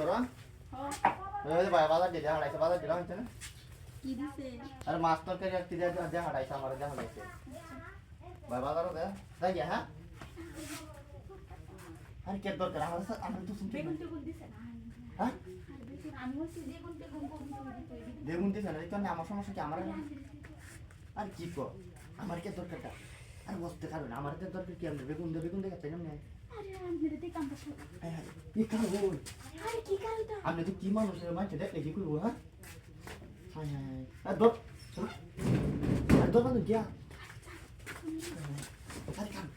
ধরো ওই ভাই বাজার দিতে হারাইছে বাজার দিলাম হচ্ছে না কি দিছে আরে মাছ তরকারি আর তিজা যা হারাইছে আমার যা হারাইছে ভাই বাজারও দে তাই গিয়া হ্যাঁ আরে কে দরকার আমার সাথে আমি তো শুনতে বেগুন টেগুন দিছে না হ্যাঁ আমি বলছি বেগুন টেগুন কোন বেগুন দিছে না তো আমার সমস্যা কি আমার আর কি কো আমার কে দরকারটা আর বসতে পারবে না আমার তো দরকার কি আমি বেগুন দেখাচ্ছি না আরে আমি রে কাম করতে কি কাজ বল আরে কি কাজটা আপনি তো কি মানুষ মানছে দেখলে কি করবো হ্যাঁ হ্যাঁ হ্যাঁ আর দর আর দর বান্ধব গিয়া আরে কাম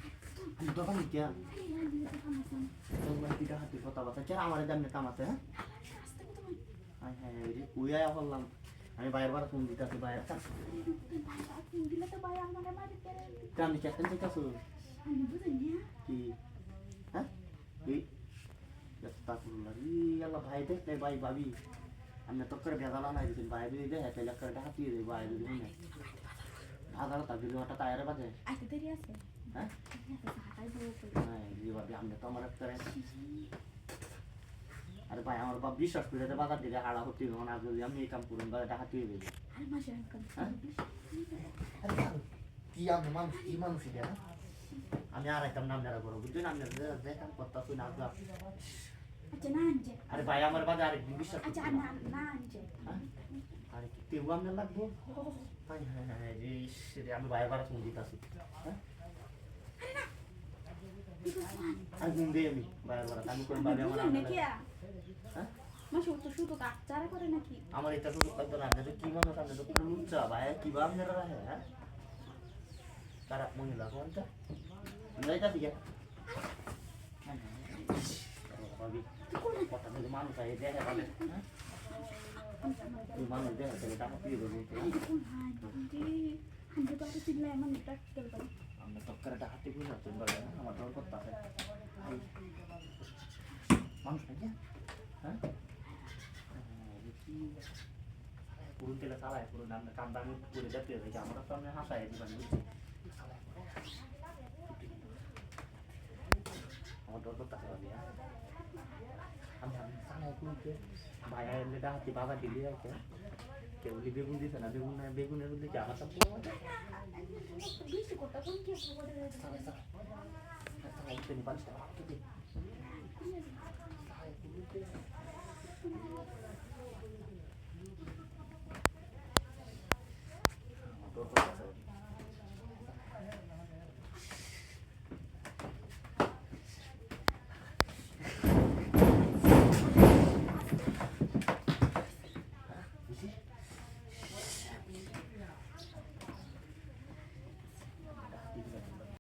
আমি দর বান্ধব গিয়া তোমার পিঠা হাতে কথা কথা চার আমার দামনে কাম আছে হ্যাঁ হ্যাঁ হ্যাঁ রে কুইয়া হলাম আমি বাইরে বার ফোন দিতে আছি বাইরে দিলে তো ভাই আমারে মারি করে আমি কেতন থেকে আসো আমি বুঝিনি কি হ্যাঁ তুই তাকুল্লাহি আল্লাহ ভাই দেখলে ভাই ভাবি আমি তো করে বেদালা নাই দিন ভাই দিদি দে হেতে লক্কর টাকা দিয়ে দে ভাই দিদি না আদার তা দিদি ওটা টায়ারে বাজে আইতে দেরি আছে হ্যাঁ হাতাই বউ হ্যাঁ দিদি ভাবি আমি তো আমার করে আরে ভাই আমার বাপ বিশ্বাস করে দে বাজার দিলে হাড়া হতে না যদি আমি এই কাম করুন বা টাকা দিয়ে দেব আরে মাসে কাম আরে কি আমি মানুষ কি মানুষ এটা আমি আর একদম নাম নেড়া করবো বুঝছেন আমি দেখান কথা শুনে আসবো আচ্ছা না আনছে আরে ভাই আমার বাজে আরেক বিশ্বাস আচ্ছা না না আনছে আরে কি তেও আমি লাগবো হ্যাঁ হ্যাঁ হ্যাঁ রে আমি ভাই বার ফোন দিতে আসি হ্যাঁ আর ঘুম দিয়ে আমি ভাই বার আমি কোন ভাবে আমার নাকি হ্যাঁ মাসে তো শুধু কাচ্চারা করে নাকি আমার এটা শুধু করতে না আমি তো কি মানুষ আমি তো পুরো লুচ্চা ভাই কি ভাব মেরা রাখে হ্যাঁ খারাপ মহিলা কোনটা যাইতা দিকে ভাবি কথা বলে মানুষ আই দেখে পাবে হ্যাঁ তুই মানুষ দেখে তাহলে টাকা দিয়ে দেবো হান্ডে বারে চিল্লায় আমার নেটওয়ার্ক চলবে আমরা তো করে টাকা দিয়ে বুঝা তুমি বলে আমার ডর করতে আছে মানুষ নাকি হ্যাঁ পুরো তেলে চালায় পুরো নাম কাম দামি করে যেতে হবে আমরা তো আমি হাসাই দিবেন আমার ডর করতে হবে আমি চালাই করতে ভাইয়া এলে হাতে বাবা দিলি আছে কেউ বেগুন দিছে না বেগুন না বেগুনের মধ্যে কি আমার সব বেশি কথা কোন কি খবর